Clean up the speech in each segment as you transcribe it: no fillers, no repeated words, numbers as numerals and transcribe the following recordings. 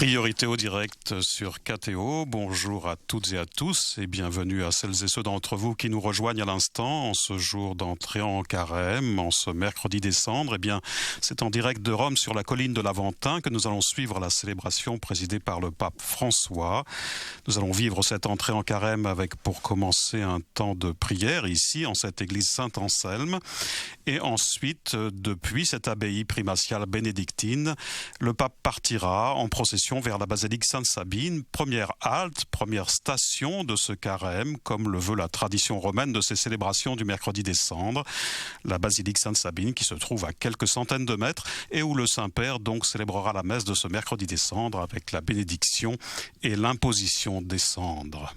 Priorité au direct sur KTO. Bonjour à toutes et à tous et bienvenue à celles et ceux d'entre vous qui nous rejoignent à l'instant en ce jour d'entrée en carême, en ce mercredi décembre. Eh bien, c'est en direct de Rome sur la colline de l'Aventin que nous allons suivre la célébration présidée par le pape François. Nous allons vivre cette entrée en carême avec pour commencer un temps de prière ici en cette église Saint-Anselme et ensuite depuis cette abbaye primatiale bénédictine, le pape partira en procession vers la basilique Sainte-Sabine, première halte, première station de ce carême, comme le veut la tradition romaine de ces célébrations du mercredi des Cendres. La basilique Sainte-Sabine qui se trouve à quelques centaines de mètres et où le Saint-Père donc célébrera la messe de ce mercredi des Cendres avec la bénédiction et l'imposition des cendres.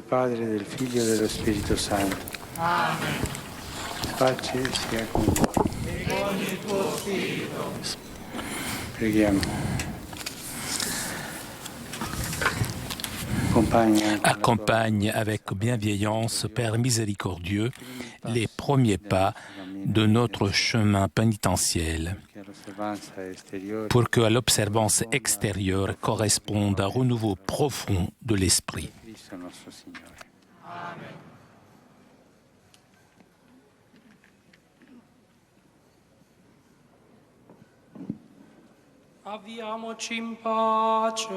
Padre, del Figlio e dello Spirito Santo. Amen. Pace sia con voi. E con il tuo spirito. Preghiamo. Accompagne avec bienveillance, Père miséricordieux, les premiers pas de notre chemin pénitentiel, pour que l'observance extérieure corresponde à un renouveau profond de l'esprit. Amen. Avviamoci in pace.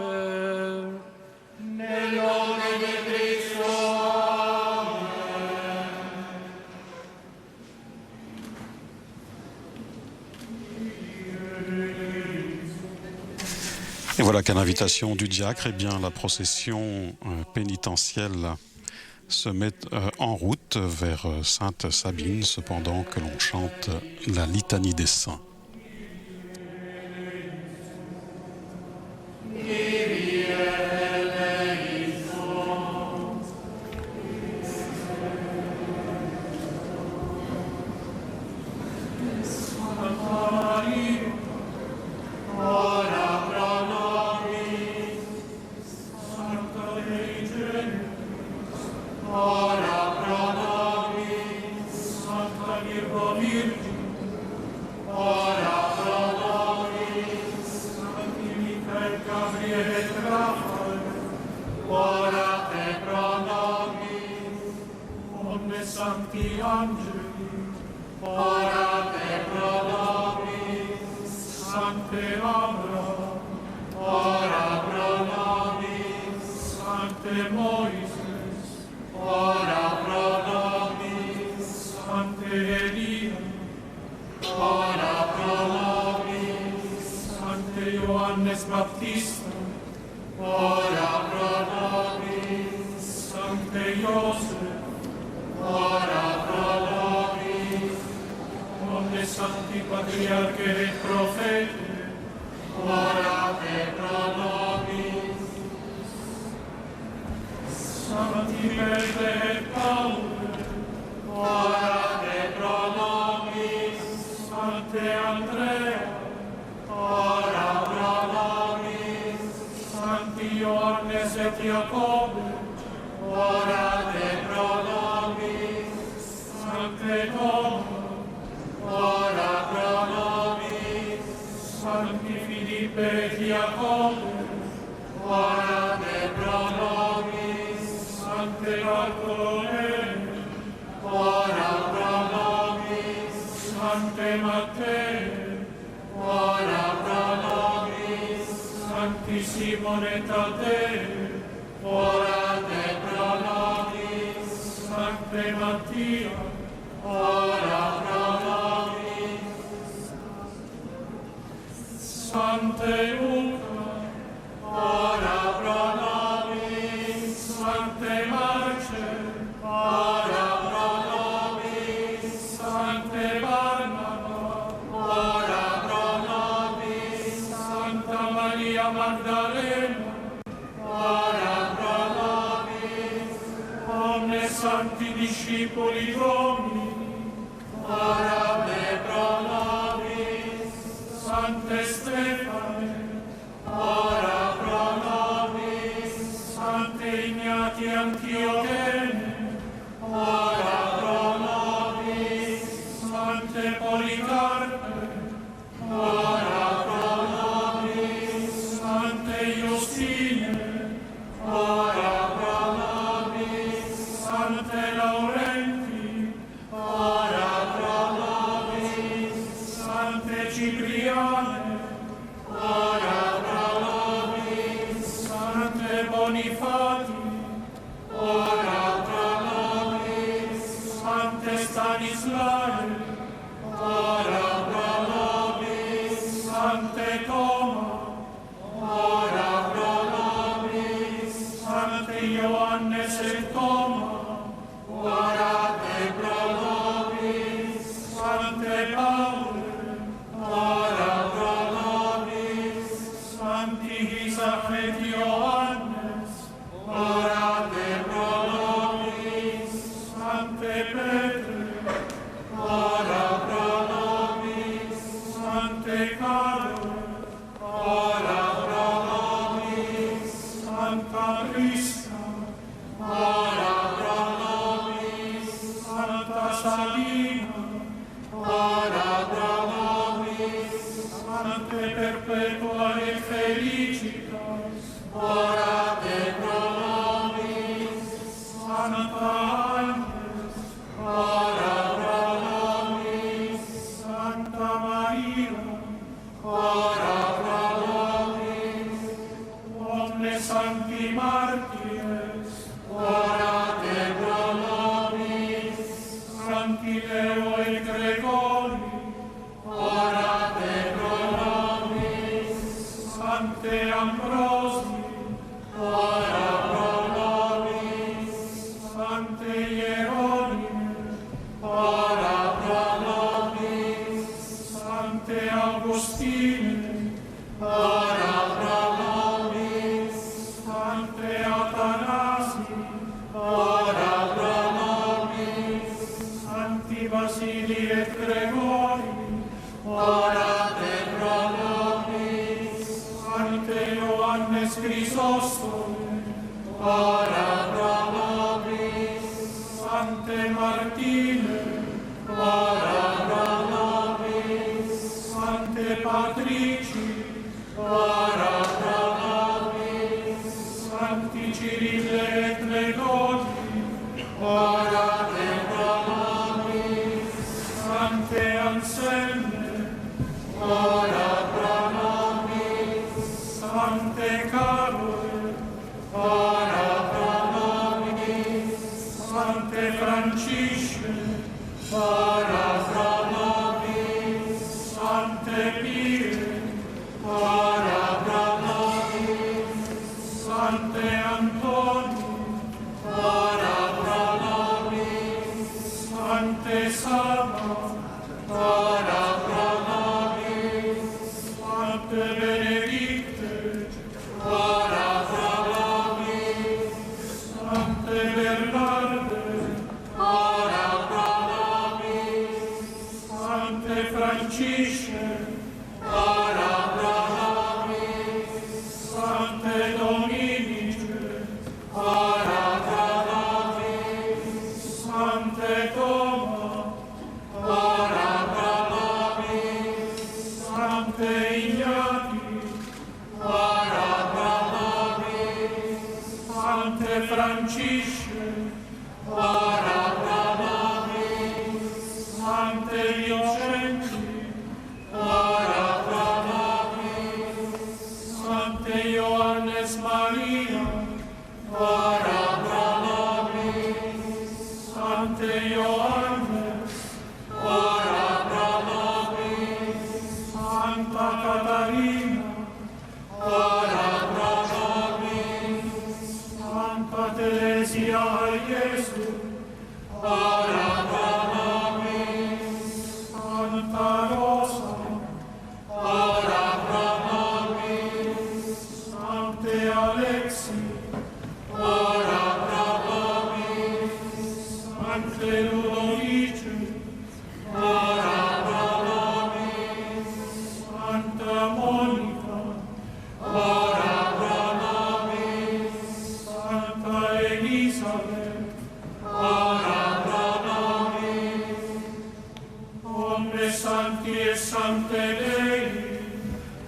Nel nome di Cristo. Amen. Et voilà qu'à l'invitation du diacre, eh bien, la procession pénitentielle se met en route vers Sainte-Sabine, cependant que l'on chante la litanie des saints. Virgin, Sancte Abraham, ora pro nobis. Sancte Moises, ora pro nobis. Sancte Elia, ora pro nobis. Sancte Ioannes Baptista, ora pro nobis. Sancte Iosef, ora pro nobis. Omnes Sancti Patriarche et Prophete, orate pro nobis. Sancti Petre et Paule, orate pro nobis. Sancte Andrea, ora pro nobis. Sancti Ioannes et Jacobe, orate pro nobis. Sancte Toma, ora pro nobis. Sancti Filippe et Jacobe, orate pro nobis. Sancte Bartolomeo, ora pro nobis. Sancte Matteo, ora pro nobis. Sancti Simone et Taddeo, orate pro nobis. Sancte Mattia, ora pro nobis. Sancte Luca, ora pro nobis. Sancte Marce, ora pro nobis. Sancte Barnaba, ora pro nobis. Santa Maria Magdalena, ora pro nobis. Omnes Sancti Discipuli Domini, orate pro nobis. Sancte Stefane, ora pro nobis. Sancte Ignati Antiochene, ora pro nobis. Sancte Policarpe, ora pro nobis. Sancte Justine, ora pro nobis. Sancte Laurenti, ora pro nobis. Sancte Cipriane, ora pro nobis. Sancte Bonifati, ora pro nobis. Sancte Stanislae, ora pro nobis. Sancte Toma, ora pro nobis. Sancte Ioannes et Toma, orate pro nobis. Sancte Paule, ora pro nobis. Sancti Isaac et Ioannes, orate pro nobis. Sancte Petre, ora pro nobis. Sancte Carlo, ora pro nobis. Santa Crista, ora pro nobis. Santa Salina, ora pro nobis. Sancte Perpetua et Felicitas, orate pro nobis. Santa Agnes, ora pro nobis. Santa Maria, ora pro nobis. Omnes Sancti Martyres, orate pro nobis. Sancti Leo et Gregori, orate pro nobis. Sancte Ambrosi, ora pro nobis. Sancte Hieronime, ora pro nobis. Sancte Augustine, ora pro nobis. Sancte Athanasi, ora pro nobis. Sancti Basili et Gregori, orate pro nobis. Sancte Ioannes Chrysostome, ora pro nobis. Sancte Martine, ora pro nobis. Sancte Patrici, ora pro nobis. Sancti Cirille et Methodi, orate pro nobis. Sancte Anselme, ora pro nobis. Sante Pie, ora pro nobis. Sante Antoni, ora pro nobis. Sante Saba, ora pro nobis. Sante Benedicte, ora pro nobis. Sante Bernarde, ora pro nobis. Sante Francisce, ora pro nobis. Sante Dominice, ora pro nobis. Sante Toma, ora pro nobis. Sante Ignati, ora pro nobis. Sante Francisce, ora pro nobis. Sante Innocenti, ora pro nobis. Sante Ioannes Maria, ora pro nobis. Sante Ioannes, ora pro nobis. Santa Catarina, ora pro nobis. Santa Teresia a Gesù, ora pro nobis. Santa Rosa, ora pro nobis. Sante Alexi, ora pro nobis. Sante Ludovice, ora pro nobis. Santa Monica, ora pro nobis. Santa Elisabeth, ora pro nobis. Omne Sancti e Sante Dei,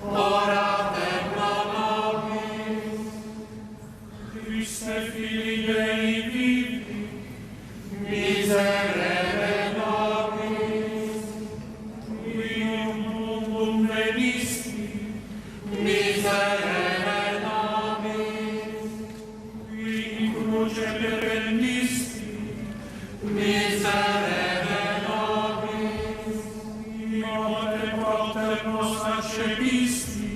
ora pro nobis. Christe Filii Dei vivi, miserere nobis. Qui mundum venisti, miserere nobis. Qui in cruce pervennisti, miserere nobis. Qui morte propter nos accepisti,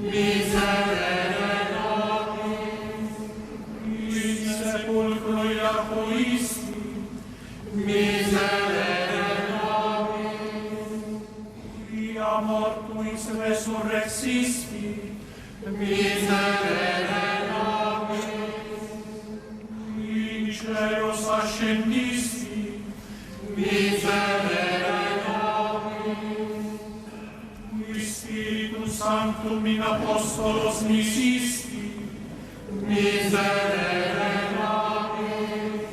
miserere nobis. Qui in sepulcro iacuisti, miserere nobis. Qui a mortuis resurrexisti, miserere nobis. Qui in celos ascendisti, miserere nobis. Qui Spiritus Sanctum in Apostolos misisti, miserere nobis.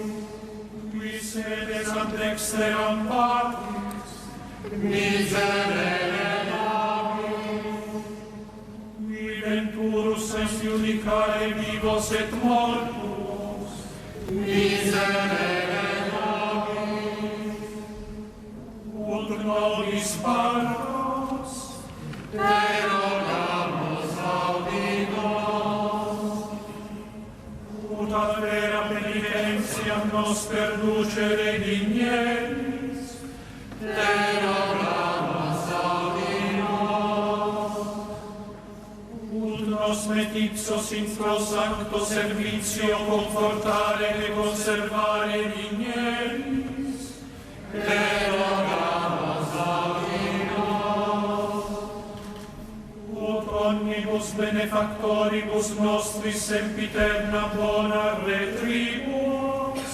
Qui sedes ad dexteram Patris, miserere nobis. Qui venturus est judicare vivos et mortuos, miserere nobis. Ut nobis parvos, te rogamus auditor. Ut ad vera penitentiam nos perducere digneris, te rogamus auditor. Ut nos metipsos in pro sancto servizio confortare e conservare digneris, te rogamus auditor. Ut omnibus benefactoribus nostris sempiterna bona retribuos,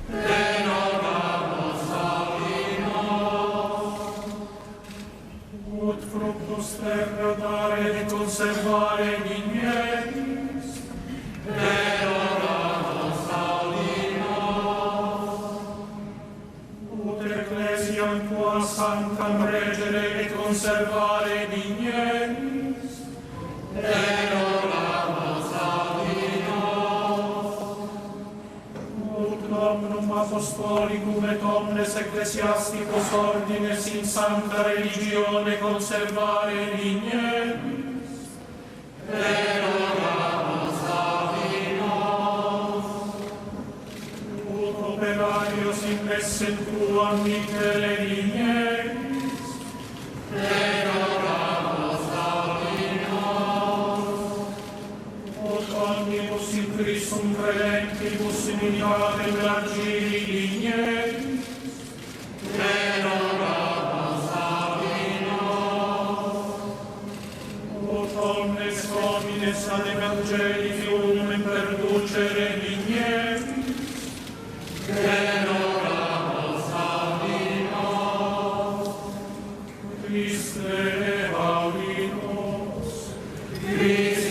te rogamus auditor. Ut fructus terra dare et conservare digneris, te rogamus auditor. Ut ecclesiam tua sanctam regere et conservare digneris, te rogamus auditor. Ut nomnum apostolicum et omnes ecclesiasticos ordines in sancta religione conservare digneris, te rogamus auditor. Ut operarios in messem tuam mittere digneris, Christum credentibus in unitate largiri dignes, et oramus Domino. Ut omnes homines ad evangelium perducere dignes, et oramus Domino. Christe audimus, Christe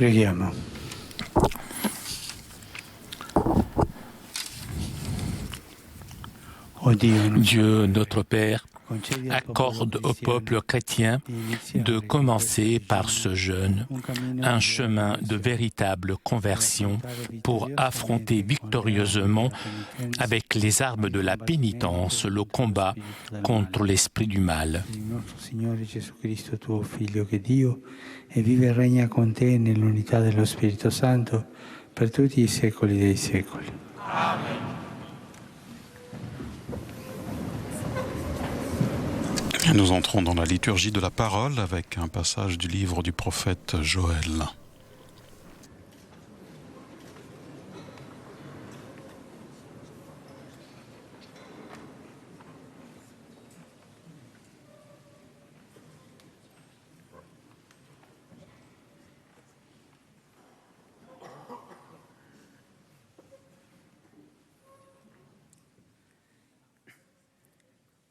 Preghiamo. Dieu, notre Père, accorde au peuple chrétien de commencer par ce jeûne un chemin de véritable conversion pour affronter victorieusement avec les armes de la pénitence le combat contre l'esprit du mal. Nostro Signore Gesù Cristo, tuo Figlio, che Dio e vive e regna con te nell'unità dello Spirito Santo per tutti i secoli dei secoli. Amen. Nous entrons dans la liturgie de la parole avec un passage du livre du prophète Joël.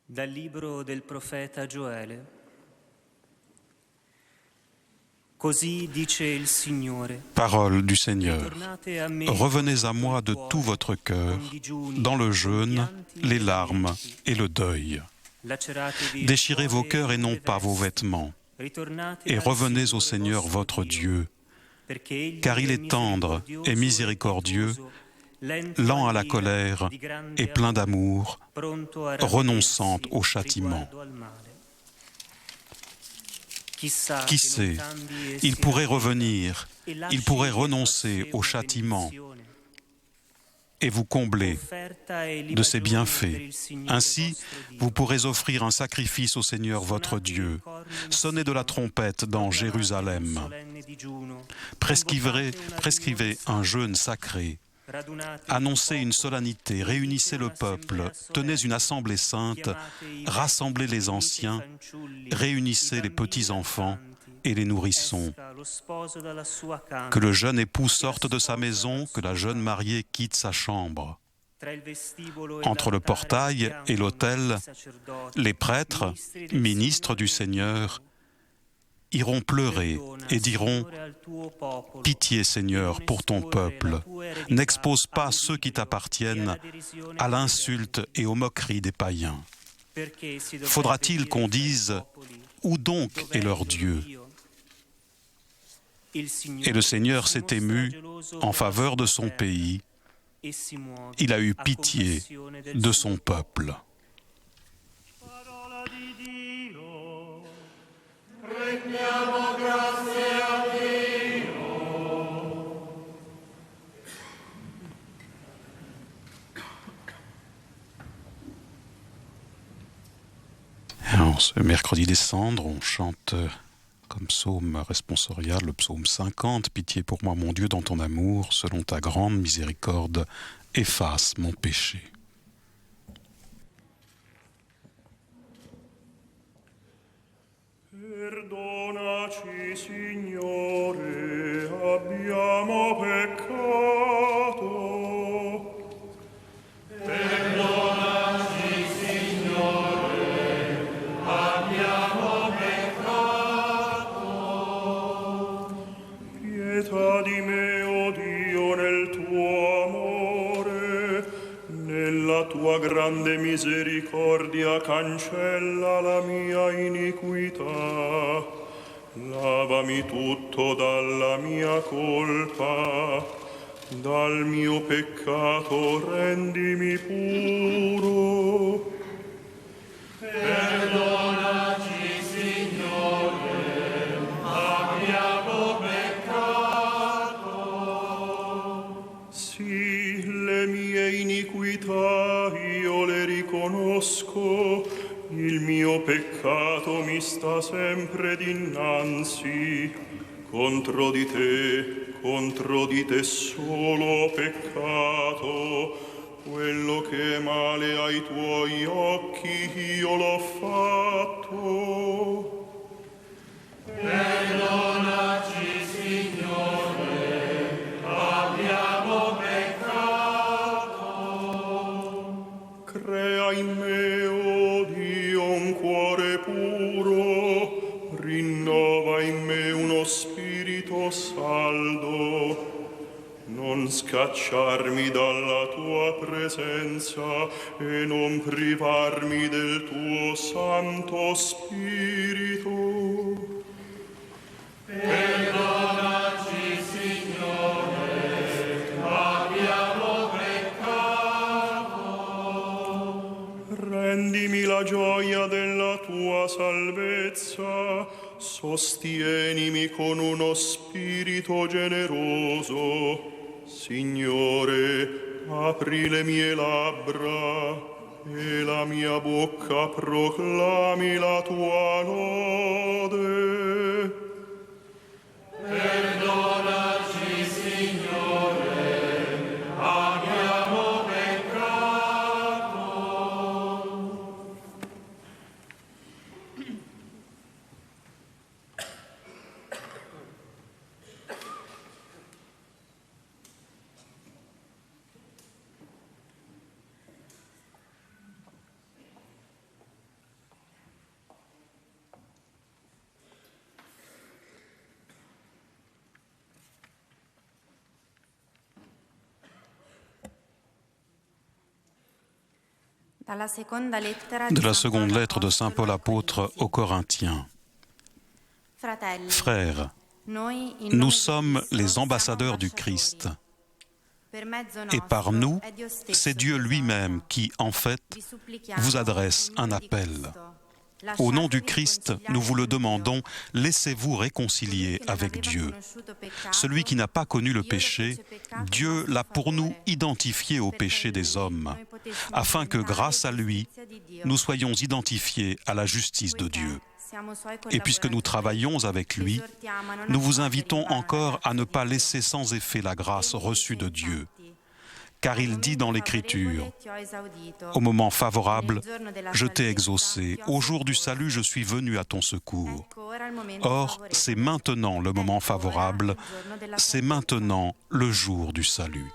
Dal libro del profeta Gioele. Così dice il Signore. Parole du Seigneur. Revenez à moi de tout votre cœur, dans le jeûne, les larmes et le deuil. Déchirez vos cœurs et non pas vos vêtements, et revenez au Seigneur votre Dieu, car il est tendre et miséricordieux, lent à la colère et plein d'amour, renonçant au châtiment. Qui sait, il pourrait revenir, il pourrait renoncer au châtiment et vous combler de ses bienfaits. Ainsi, vous pourrez offrir un sacrifice au Seigneur votre Dieu. Sonnez de la trompette dans Jérusalem. Prescrivez un jeûne sacré. Annoncez une solennité, réunissez le peuple, tenez une assemblée sainte, rassemblez les anciens, réunissez les petits-enfants et les nourrissons. Que le jeune époux sorte de sa maison, que la jeune mariée quitte sa chambre. Entre le portail et l'autel, les prêtres, ministres du Seigneur, iront pleurer et diront « Pitié, Seigneur, pour ton peuple. N'expose pas ceux qui t'appartiennent à l'insulte et aux moqueries des païens. Faudra-t-il qu'on dise « Où donc est leur Dieu ?» Et le Seigneur s'est ému en faveur de son pays. Il a eu pitié de son peuple. Rendiamo grazie a Dio. Alors, ce mercredi des cendres, on chante comme psaume responsorial le psaume 50, « Pitié pour moi, mon Dieu, dans ton amour, selon ta grande miséricorde, efface mon péché. » Perdonaci, Signore, abbiamo peccato. Perdonaci, Signore, abbiamo peccato. Pietà di me, o Dio, nel tuo amore, nella tua grande misericordia cancella la mia iniquità. Lavami tutto dalla mia colpa, dal mio peccato rendimi puro. Perdonaci, Signore, abbiamo peccato. Sì, le mie iniquità io le riconosco, il mio peccato mi sta sempre dinanzi. Contro di te solo ho peccato. Quello che è male ai tuoi occhi io l'ho fatto. Perdonaci, Signore, abbiamo peccato. Crea in me, o Dio, un cuore puro, rinnova in me uno spirito saldo. scacciarmi dalla tua presenza e non privarmi del tuo Santo Spirito. Perdonaci, Signore, abbiamo peccato. Rendimi la gioia della tua salvezza, sostienimi con uno spirito generoso. Signore, apri le mie labbra e la mia bocca proclami la tua lode. Perdonaci, Signore, abbiamo peccato. De la seconde lettre de Saint Paul apôtre aux Corinthiens. Frères, nous sommes les ambassadeurs du Christ. Et par nous, c'est Dieu lui-même qui, en fait, vous adresse un appel. Au nom du Christ, nous vous le demandons, laissez-vous réconcilier avec Dieu. Celui qui n'a pas connu le péché, Dieu l'a pour nous identifié au péché des hommes, afin que grâce à lui, nous soyons identifiés à la justice de Dieu. Et puisque nous travaillons avec lui, nous vous invitons encore à ne pas laisser sans effet la grâce reçue de Dieu. Car il dit dans l'Écriture, « Au moment favorable, je t'ai exaucé, au jour du salut, je suis venu à ton secours. » Or, c'est maintenant le moment favorable, c'est maintenant le jour du salut.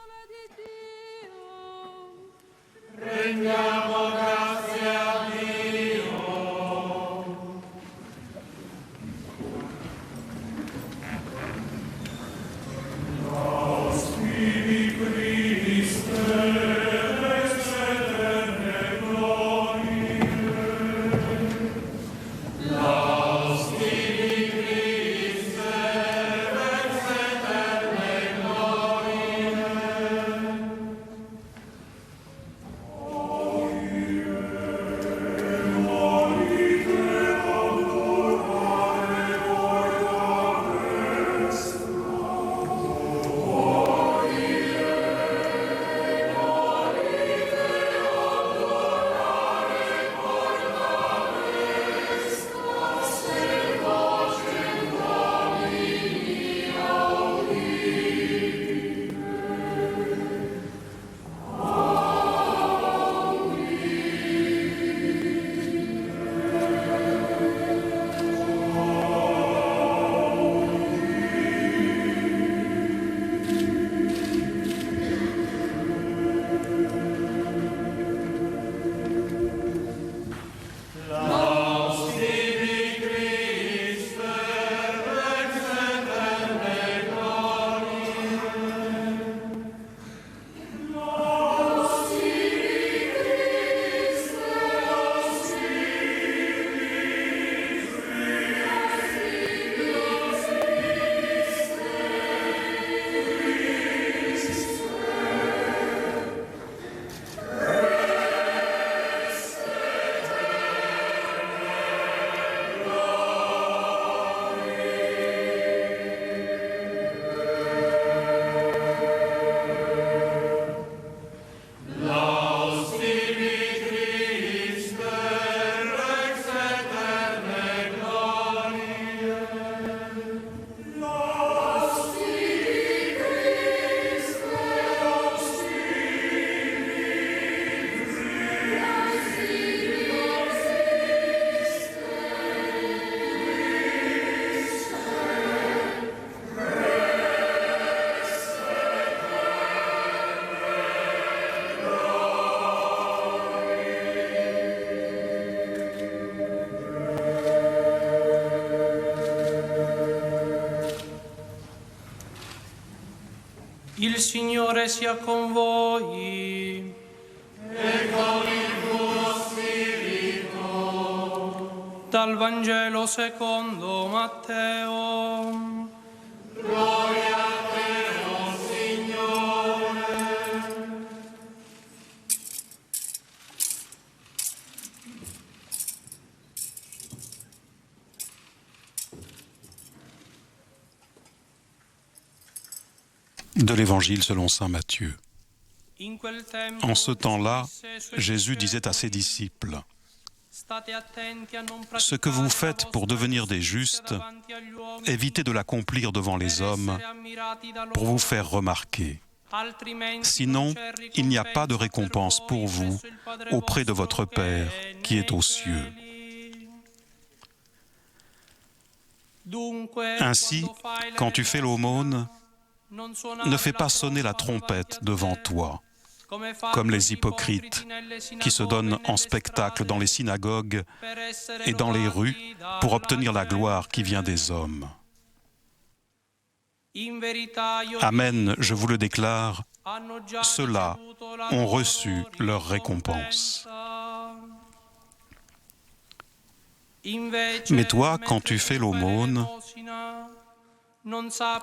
Il Signore sia con voi. E con il tuo spirito. Dal Vangelo secondo Matteo. Gloria a te, oh Signore. De l'Évangile selon saint Matthieu. En ce temps-là, Jésus disait à ses disciples, « Ce que vous faites pour devenir des justes, évitez de l'accomplir devant les hommes pour vous faire remarquer. Sinon, il n'y a pas de récompense pour vous auprès de votre Père qui est aux cieux. » Ainsi, quand tu fais l'aumône, ne fais pas sonner la trompette devant toi, comme les hypocrites qui se donnent en spectacle dans les synagogues et dans les rues pour obtenir la gloire qui vient des hommes. Amen, je vous le déclare, ceux-là ont reçu leur récompense. Mais toi, quand tu fais l'aumône,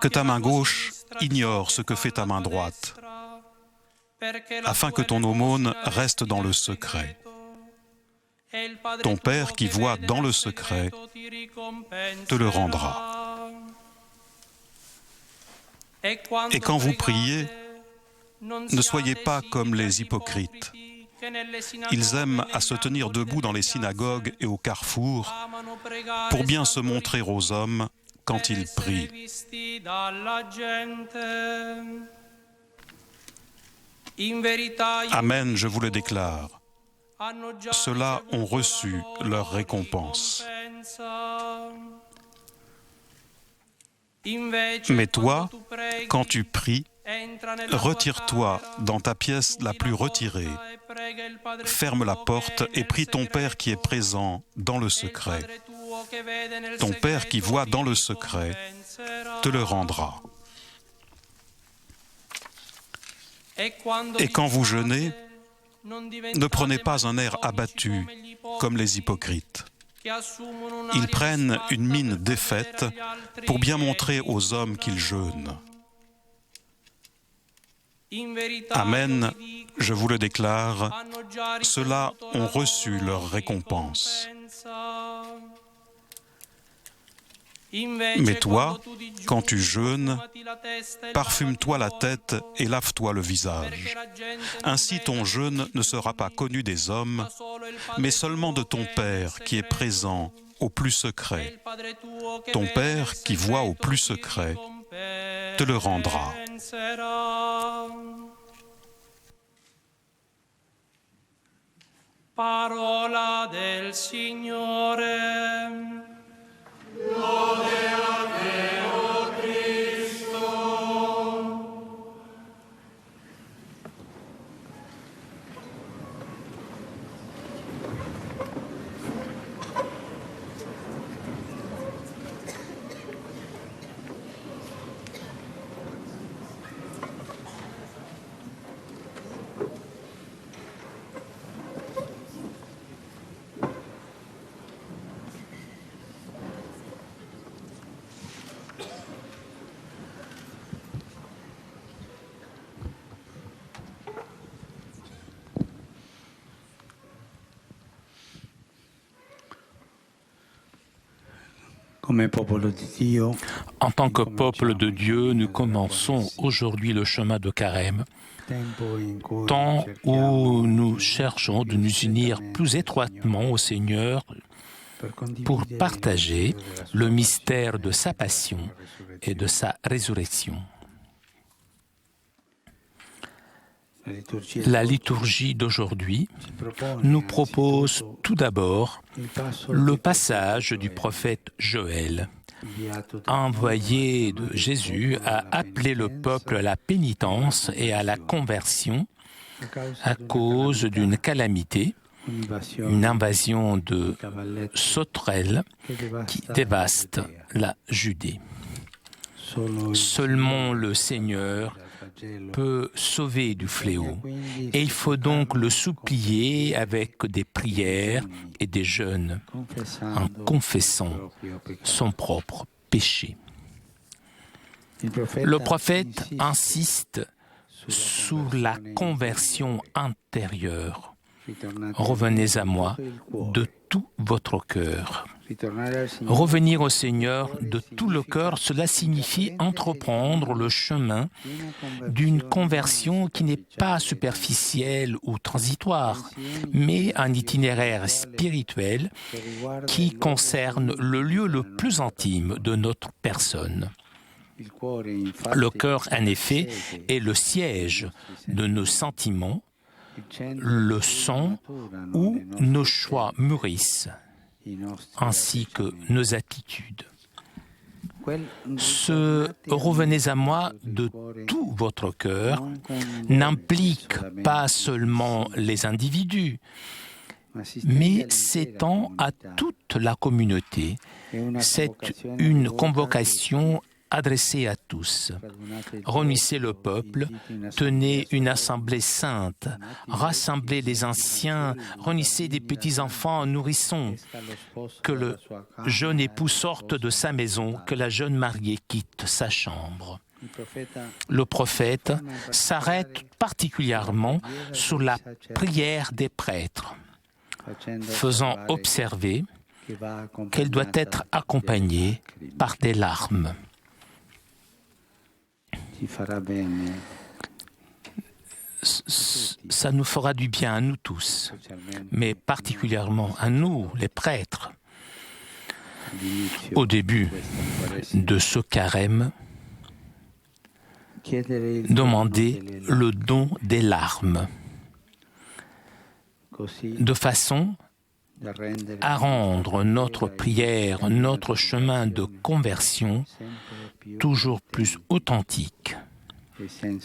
que ta main gauche ignore ce que fait ta main droite, afin que ton aumône reste dans le secret. Ton Père qui voit dans le secret te le rendra. Et quand vous priez, ne soyez pas comme les hypocrites. Ils aiment à se tenir debout dans les synagogues et au carrefour pour bien se montrer aux hommes quand ils prient. Amen, je vous le déclare. Ceux-là ont reçu leur récompense. Mais toi, quand tu pries, retire-toi dans ta pièce la plus retirée, ferme la porte et prie ton Père qui est présent dans le secret. Ton Père qui voit dans le secret te le rendra. Et quand vous jeûnez, ne prenez pas un air abattu comme les hypocrites. Ils prennent une mine défaite pour bien montrer aux hommes qu'ils jeûnent. Amen, je vous le déclare, ceux-là ont reçu leur récompense. Mais toi, quand tu jeûnes, parfume-toi la tête et lave-toi le visage. Ainsi ton jeûne ne sera pas connu des hommes, mais seulement de ton Père qui est présent au plus secret. Ton Père qui voit au plus secret te le rendra. Parola del Signore. Lode a te, o Cristo. En tant que peuple de Dieu, nous commençons aujourd'hui le chemin de Carême, temps où nous cherchons de nous unir plus étroitement au Seigneur pour partager le mystère de sa passion et de sa résurrection. La liturgie d'aujourd'hui nous propose tout d'abord le passage du prophète Joël, envoyé de Jésus à appeler le peuple à la pénitence et à la conversion à cause d'une calamité, une invasion de sauterelles qui dévaste la Judée. Seulement le Seigneur peut sauver du fléau. Et il faut donc le supplier avec des prières et des jeûnes, en confessant son propre péché. Le prophète insiste sur la conversion intérieure. Revenez à moi de tout votre cœur. Revenir au Seigneur de tout le cœur, cela signifie entreprendre le chemin d'une conversion qui n'est pas superficielle ou transitoire, mais un itinéraire spirituel qui concerne le lieu le plus intime de notre personne. Le cœur, en effet, est le siège de nos sentiments, le sang où nos choix mûrissent, ainsi que nos attitudes. Ce « revenez à moi de tout votre cœur » n'implique pas seulement les individus, mais s'étend à toute la communauté. C'est une convocation adressée à tous. Réunissez le peuple, tenez une assemblée sainte, rassemblez les anciens, réunissez des petits-enfants nourrissons, que le jeune époux sorte de sa maison, que la jeune mariée quitte sa chambre. Le prophète s'arrête particulièrement sur la prière des prêtres, faisant observer qu'elle doit être accompagnée par des larmes. Ça nous fera du bien à nous tous, mais particulièrement à nous, les prêtres. Au début de ce carême, demandez le don des larmes, de façon à rendre notre prière, notre chemin de conversion toujours plus authentique,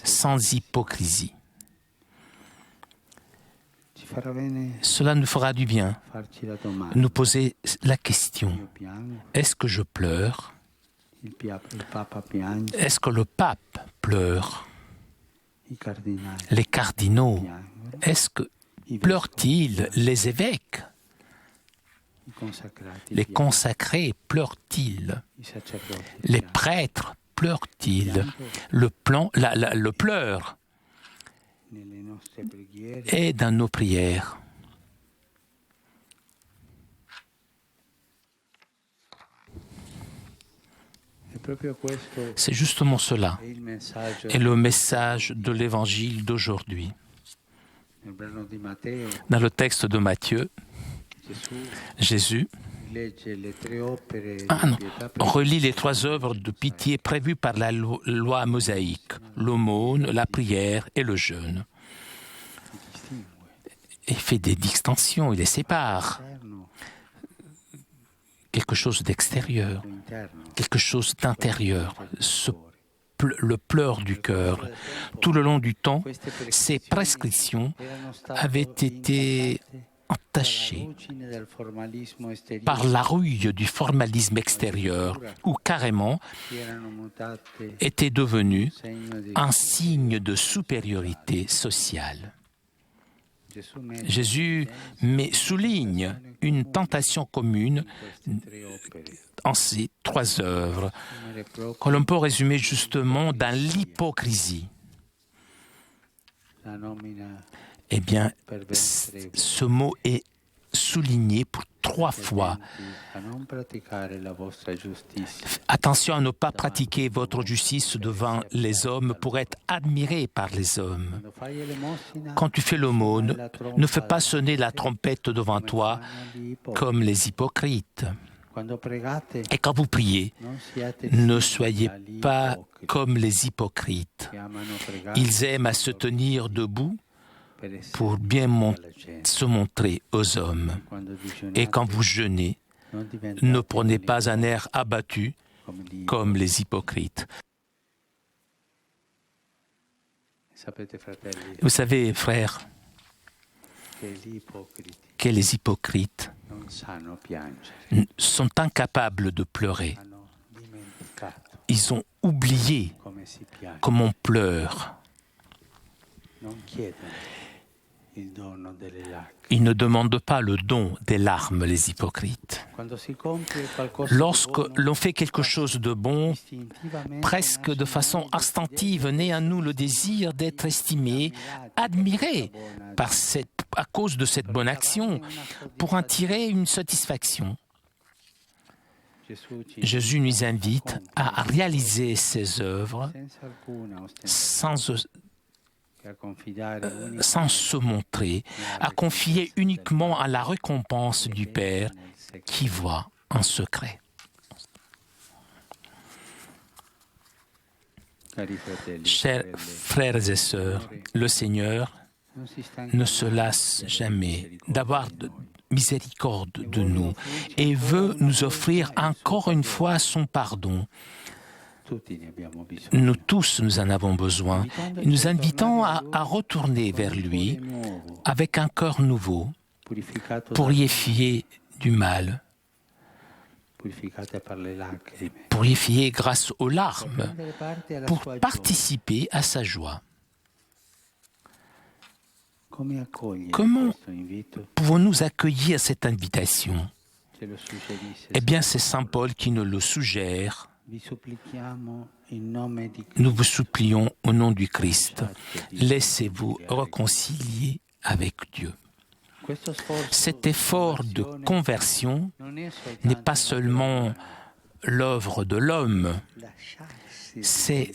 sans hypocrisie. Cela nous fera du bien. Nous poser la question, est-ce que je pleure? Est-ce que le pape pleure? Les cardinaux, est-ce que pleurent-ils? Les évêques? Les consacrés pleurent-ils? Les prêtres pleurent-ils? Le pleur est dans nos prières. C'est justement cela, et le message de l'Évangile d'aujourd'hui. Dans le texte de Matthieu, Jésus relit les 3 œuvres de pitié prévues par la loi mosaïque, l'aumône, la prière et le jeûne. Il fait des distinctions, il les sépare. Quelque chose d'extérieur, quelque chose d'intérieur, le pleur du cœur. Tout le long du temps, ces prescriptions avaient été entachées par la rouille du formalisme extérieur, ou carrément était devenu un signe de supériorité sociale. Jésus souligne une tentation commune en ces 3 œuvres, que l'on peut résumer justement dans l'hypocrisie. Eh bien, ce mot est souligné pour 3 fois. Attention à ne pas pratiquer votre justice devant les hommes pour être admiré par les hommes. Quand tu fais l'aumône, ne fais pas sonner la trompette devant toi comme les hypocrites. Et quand vous priez, ne soyez pas comme les hypocrites. Ils aiment à se tenir debout pour bien se montrer aux hommes. Et quand vous jeûnez, ne prenez pas un air abattu comme les hypocrites. Vous savez, frères, que les hypocrites sont incapables de pleurer. Ils ont oublié comment on pleure. Ils ne demandent pas le don des larmes, les hypocrites. Lorsque l'on fait quelque chose de bon, presque de façon instinctive, naît en nous le désir d'être estimé, admiré à cause de cette bonne action, pour en tirer une satisfaction. Jésus nous invite à réaliser ces œuvres sans se montrer, à confier uniquement à la récompense du Père qui voit en secret. Chers frères et sœurs, le Seigneur ne se lasse jamais d'avoir miséricorde de nous et veut nous offrir encore une fois son pardon. Nous tous, nous en avons besoin. Nous invitons à retourner vers lui avec un cœur nouveau, purifié du mal, purifié grâce aux larmes, pour participer à sa joie. Comment pouvons-nous accueillir cette invitation? Eh bien, c'est Saint Paul qui nous le suggère. Nous vous supplions au nom du Christ, laissez-vous réconcilier avec Dieu. Cet effort de conversion n'est pas seulement l'œuvre de l'homme, c'est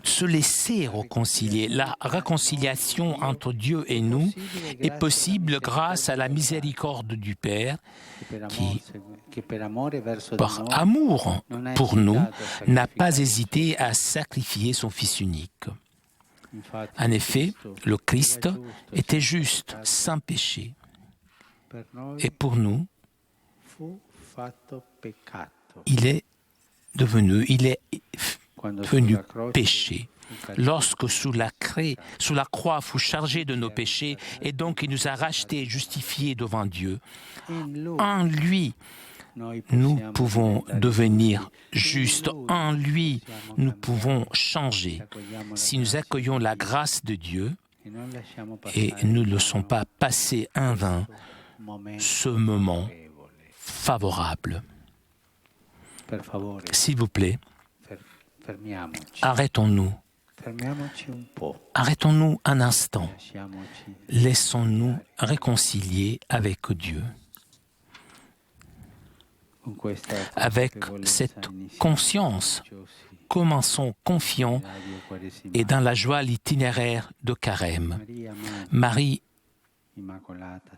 se laisser réconcilier. La réconciliation entre Dieu et nous est possible grâce à la miséricorde du Père qui, par amour pour nous, n'a pas hésité à sacrifier son Fils unique. En effet, le Christ était juste, sans péché. Et pour nous, il est devenu péché. Lorsque sous la croix fut chargé de nos péchés, et donc il nous a rachetés et justifiés devant Dieu, en lui, nous pouvons devenir justes. En lui, nous pouvons changer. Si nous accueillons la grâce de Dieu et nous ne laissons pas passer en vain ce moment favorable. S'il vous plaît, arrêtons-nous. Arrêtons-nous un instant. Laissons-nous réconcilier avec Dieu. Avec cette conscience, commençons confiants et dans la joie l'itinéraire de Carême. Marie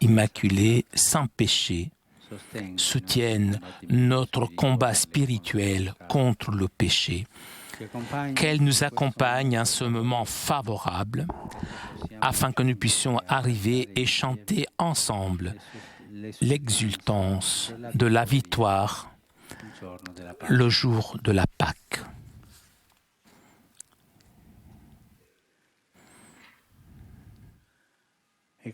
Immaculée, sans péché, soutienne notre combat spirituel contre le péché. Qu'elle nous accompagne en ce moment favorable afin que nous puissions arriver et chanter ensemble l'exultance de la victoire le jour de la Pâque. Et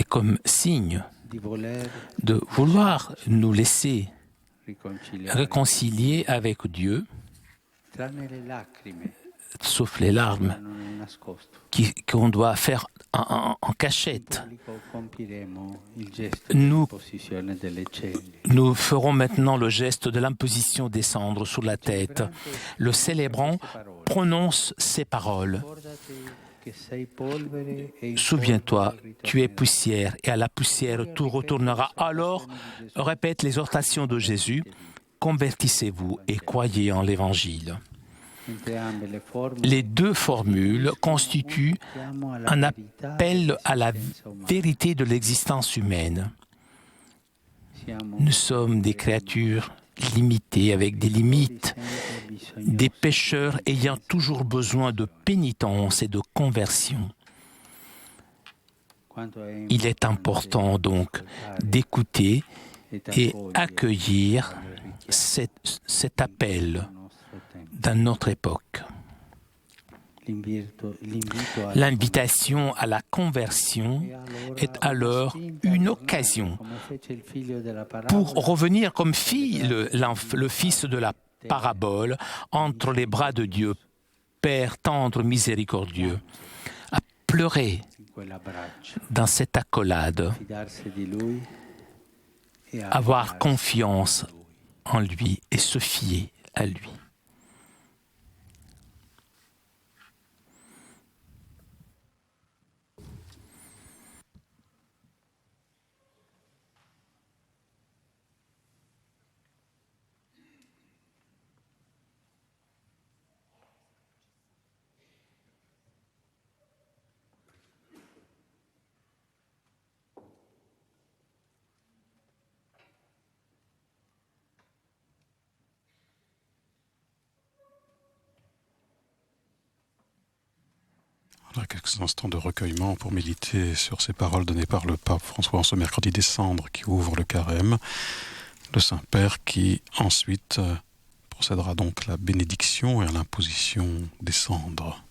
comme signe de vouloir nous laisser réconcilier avec Dieu, sauf les larmes qu'on doit faire en cachette. Nous ferons maintenant le geste de l'imposition des cendres sur la tête. Le célébrant prononce ces paroles. Souviens-toi, tu es poussière et à la poussière tout retournera. Alors, répète l'exhortation de Jésus, convertissez-vous et croyez en l'Évangile. Les deux formules constituent un appel à la vérité de l'existence humaine. Nous sommes des créatures limitées, avec des limites, des pécheurs ayant toujours besoin de pénitence et de conversion. Il est important donc d'écouter et accueillir cet appel dans notre époque. L'invitation à la conversion est alors une occasion pour revenir comme le fils de la parabole entre les bras de Dieu, Père tendre miséricordieux. pleurer dans cette accolade, avoir confiance en lui et se fier à lui. Voilà quelques instants de recueillement pour méditer sur ces paroles données par le pape François en ce mercredi des Cendres qui ouvre le carême. Le Saint-Père qui ensuite procédera donc à la bénédiction et à l'imposition des cendres.